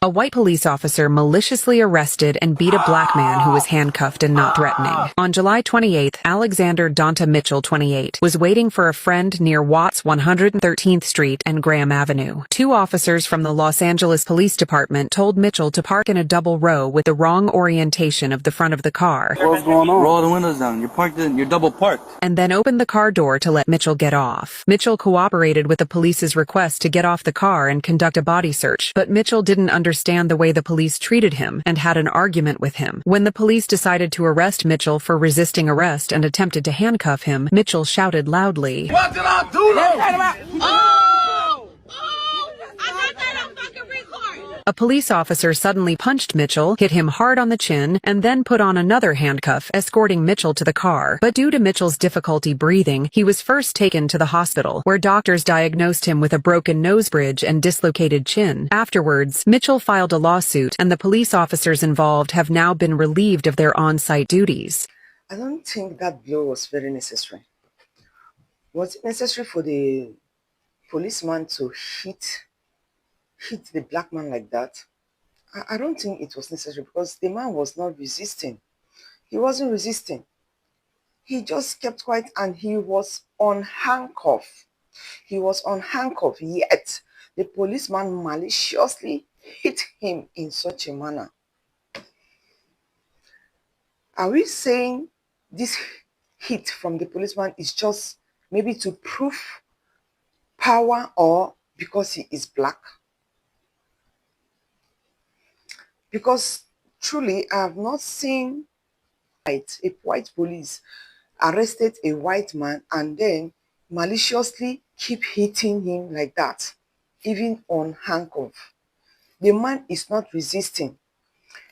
A white police officer maliciously arrested and beat a black man who was handcuffed and not threatening. On July 28th, Alexander Donta Mitchell, 28, was waiting for a friend near Watts 113th Street and Graham Avenue. Two officers from the Los Angeles Police Department told Mitchell to park in a double row with the wrong orientation of the front of the car. What's going on? Roll the windows down. You're double parked. And then opened the car door to let Mitchell get off. Mitchell cooperated with the police's request to get off the car and conduct a body search, but Mitchell didn't understand the way the police treated him and had an argument with him. When the police decided to arrest Mitchell for resisting arrest and attempted to handcuff him, Mitchell shouted loudly, "What did I do?" A police officer suddenly punched Mitchell, hit him hard on the chin, and then put on another handcuff, escorting Mitchell to the car. But due to Mitchell's difficulty breathing, he was first taken to the hospital, where doctors diagnosed him with a broken nose bridge and dislocated chin. Afterwards, Mitchell filed a lawsuit, and the police officers involved have now been relieved of their on-site duties. I don't think that blow was very necessary. Was it necessary for the policeman to hit the black man like that? I don't think it was necessary, because the man was not resisting. He wasn't resisting. He just kept quiet, and he was on handcuff. He was on handcuff, yet the policeman maliciously hit him in such a manner. Are we saying this hit from the policeman is just maybe to prove power, or because he is black? Because truly, I have not seen a white police arrested a white man and then maliciously keep hitting him like that, even on handcuff. The man is not resisting.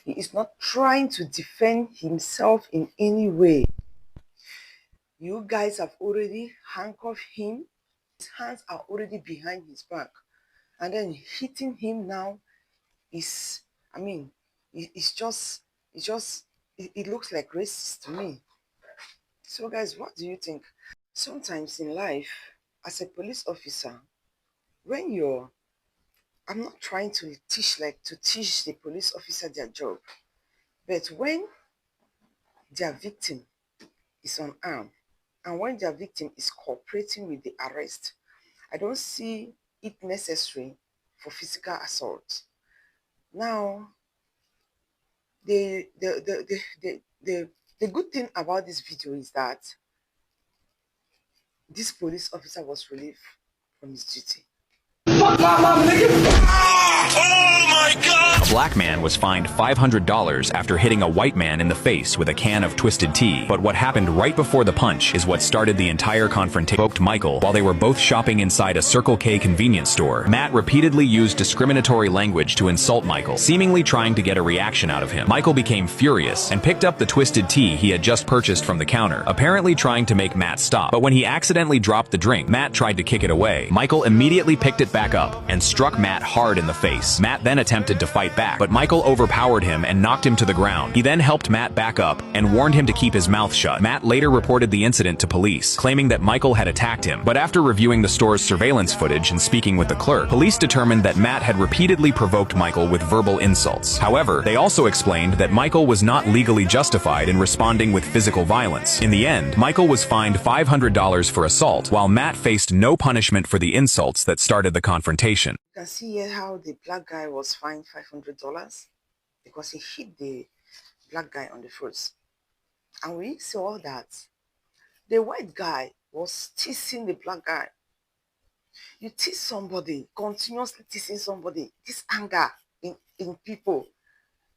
He is not trying to defend himself in any way. You guys have already handcuffed him. His hands are already behind his back. And then hitting him now is, it looks like racist to me. So guys, what do you think? Sometimes in life, as a police officer, I'm not trying to teach the police officer their job, but when their victim is unarmed and when their victim is cooperating with the arrest, I don't see it necessary for physical assault. Now, the good thing about this video is that this police officer was relieved from his duty. Fuck my mom, nigga! Oh my God! A black man was fined $500 after hitting a white man in the face with a can of Twisted Tea. But what happened right before the punch is what started the entire confrontation. Provoked Michael while they were both shopping inside a Circle K convenience store. Matt repeatedly used discriminatory language to insult Michael, seemingly trying to get a reaction out of him. Michael became furious and picked up the Twisted Tea he had just purchased from the counter, apparently trying to make Matt stop. But when he accidentally dropped the drink, Matt tried to kick it away. Michael immediately picked it back up and struck Matt hard in the face. Matt then attempted to fight back, but Michael overpowered him and knocked him to the ground. He then helped Matt back up and warned him to keep his mouth shut. Matt later reported the incident to police, claiming that Michael had attacked him. But after reviewing the store's surveillance footage and speaking with the clerk, police determined that Matt had repeatedly provoked Michael with verbal insults. However, they also explained that Michael was not legally justified in responding with physical violence. In the end, Michael was fined $500 for assault, while Matt faced no punishment for the insults that started the confrontation. You can see here how the black guy was fined $500 because he hit the black guy on the face. And we saw that the white guy was teasing the black guy. You tease somebody, continuously teasing somebody, this anger in people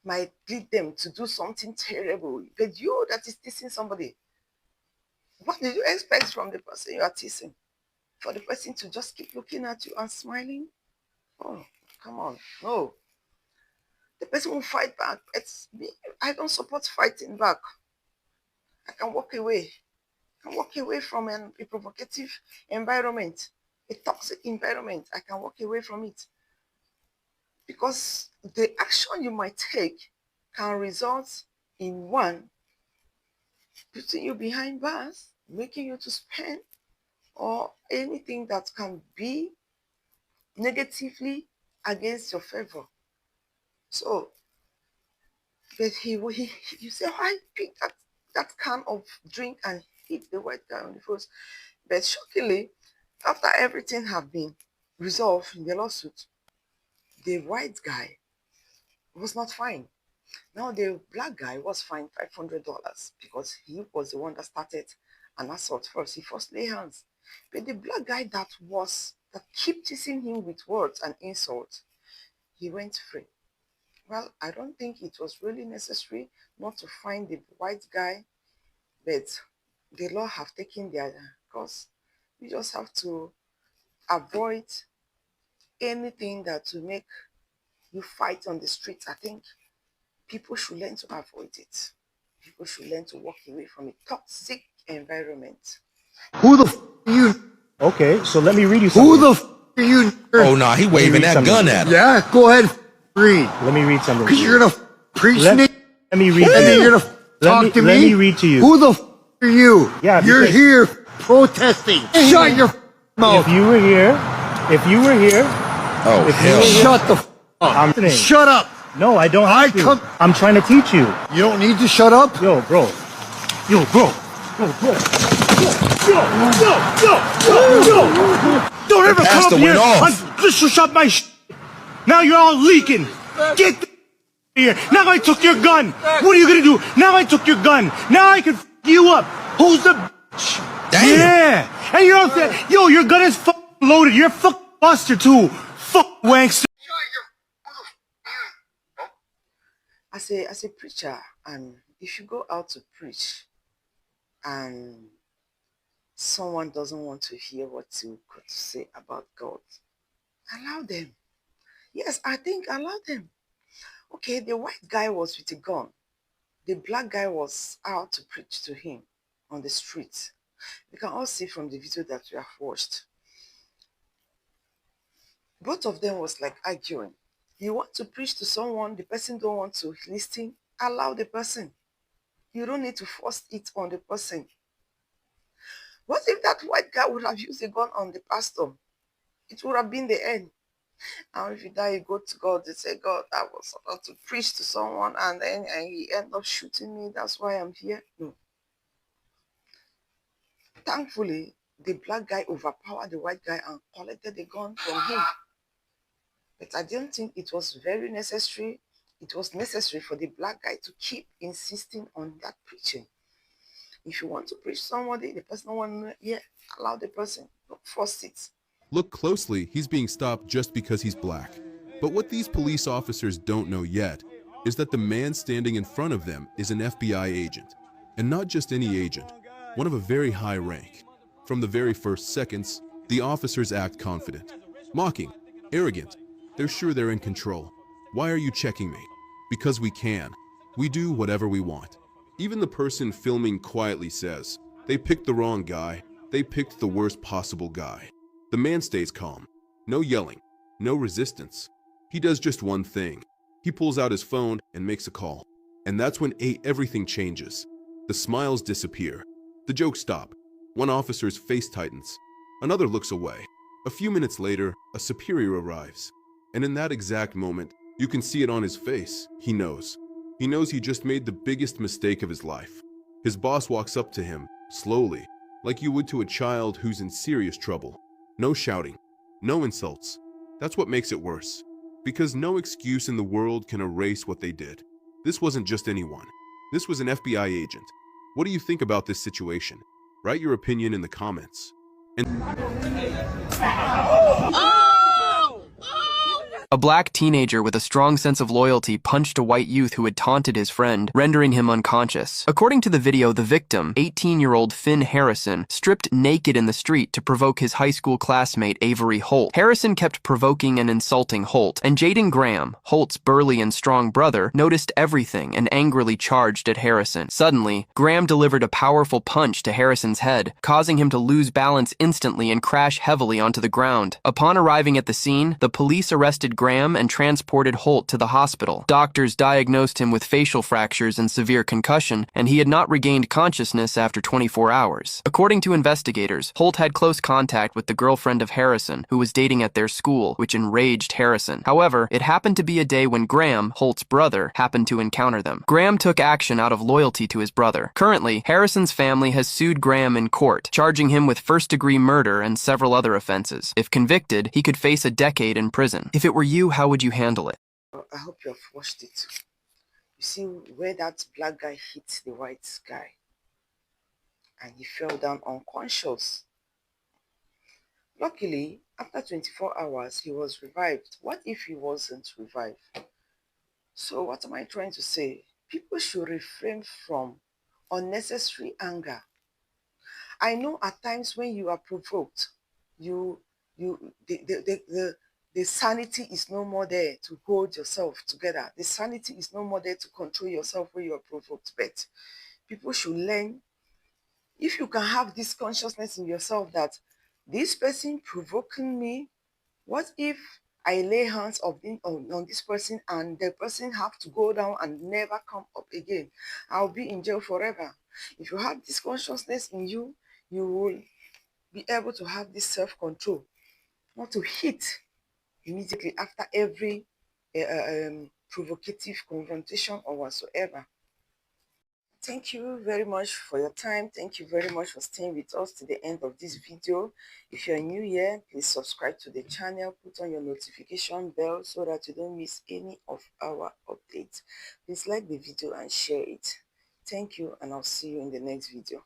might lead them to do something terrible. But you that is teasing somebody, what did you expect from the person you are teasing? For the person to just keep looking at you and smiling? Oh, come on. No. The person will fight back. I don't support fighting back. I can walk away. I can walk away from a provocative environment, a toxic environment. I can walk away from it. Because the action you might take can result in one, putting you behind bars, making you to spend, or anything that can be negatively against your favor. So, but you say, I picked that can of drink and hit the white guy on the face. But shockingly, after everything had been resolved in the lawsuit, the white guy was not fined. Now the black guy was fined $500 because he was the one that started an assault first. He first lay hands. But the black guy that kept teasing him with words and insults, he went free. Well, I don't think it was really necessary not to find the white guy, but the law have taken their course. We just have to avoid anything that will make you fight on the streets. I think people should learn to avoid it. People should learn to walk away from a toxic environment. Who the f are you? Okay, so let me read you something. Who the f are you? Oh, nah, he waving that something. gun at him. Yeah, go ahead, read. Let me read something. Because you're gonna preach Let me, me read and to then you. you're gonna talk to me. Let me read to you. Who the f are you? Yeah, you're because- here protesting. Shut your mouth. If you were here, Oh, if you hell were here, Shut the f up. I'm listening. Shut up. No, I don't have to. I'm trying to teach you. You don't need to shut up. Yo, bro. Yo, bro. Yo, bro. Yo. Don't ever come pastor up here went off. and just shut my Now you're all leaking. Get the here. Now I took your gun. What are you gonna do? Now I took your gun. Now I can you up. Who's the bitch? Damn. Yeah. And you're all saying, yo, your gun is loaded. You're a buster too. Wankster. As a preacher, and if you go out to preach and someone doesn't want to hear what you got to say about God, allow them. Yes, I think allow them. Okay, the white guy was with a gun. The black guy was out to preach to him on the street. You can all see from the video that we have watched. Both of them was like arguing. You want to preach to someone, the person don't want to listen, allow the person. You don't need to force it on the person. What if that white guy would have used a gun on the pastor? It would have been the end. And if you die, you go to God, they say, God, I was about to preach to someone and then he ended up shooting me. That's why I'm here. No. Thankfully, the black guy overpowered the white guy and collected the gun from him. But I don't think it was very necessary. It was necessary for the black guy to keep insisting on that preaching. If you want to preach somebody, the person don't want to hear, allow the person. Don't force it. Look closely, he's being stopped just because he's black. But what these police officers don't know yet is that the man standing in front of them is an FBI agent. And not just any agent, one of a very high rank. From the very first seconds, the officers act confident, mocking, arrogant. They're sure they're in control. Why are you checking me? Because we can. We do whatever we want. Even the person filming quietly says, they picked the wrong guy. They picked the worst possible guy. The man stays calm. No yelling. No resistance. He does just one thing. He pulls out his phone and makes a call. And that's when everything changes. The smiles disappear. The jokes stop. One officer's face tightens. Another looks away. A few minutes later, a superior arrives. And in that exact moment, you can see it on his face. He knows. He knows he just made the biggest mistake of his life. His boss walks up to him, slowly, like you would to a child who's in serious trouble. No shouting, no insults. That's what makes it worse. Because no excuse in the world can erase what they did. This wasn't just anyone. This was an FBI agent. What do you think about this situation? Write your opinion in the comments. A black teenager with a strong sense of loyalty punched a white youth who had taunted his friend, rendering him unconscious. According to the video, the victim, 18-year-old Finn Harrison, stripped naked in the street to provoke his high school classmate Avery Holt. Harrison kept provoking and insulting Holt, and Jaden Graham, Holt's burly and strong brother, noticed everything and angrily charged at Harrison. Suddenly, Graham delivered a powerful punch to Harrison's head, causing him to lose balance instantly and crash heavily onto the ground. Upon arriving at the scene, the police arrested Graham and transported Holt to the hospital. Doctors diagnosed him with facial fractures and severe concussion, and he had not regained consciousness after 24 hours. According to investigators, Holt had close contact with the girlfriend of Harrison, who was dating at their school, which enraged Harrison. However, it happened to be a day when Graham, Holt's brother, happened to encounter them. Graham took action out of loyalty to his brother. Currently, Harrison's family has sued Graham in court, charging him with first-degree murder and several other offenses. If convicted, he could face a decade in prison. If it were you, how would you handle it? I hope you have watched it. You see where that black guy hit the white guy and he fell down unconscious. Luckily, after 24 hours, he was revived. What if he wasn't revived? So what am I trying to say? People should refrain from unnecessary anger. I know at times when you are provoked, the sanity is no more there to hold yourself together. The sanity is no more there to control yourself when you are provoked. But people should learn, if you can have this consciousness in yourself that this person provoking me, what if I lay hands on this person and the person have to go down and never come up again? I'll be in jail forever. If you have this consciousness in you, you will be able to have this self-control, not to hit immediately after every provocative confrontation or whatsoever. Thank you very much for your time. Thank you very much for staying with us to the end of this video. If you're new here, please subscribe to the channel, put on your notification bell so that you don't miss any of our updates. Please like the video and share it. Thank you, and I'll see you in the next video.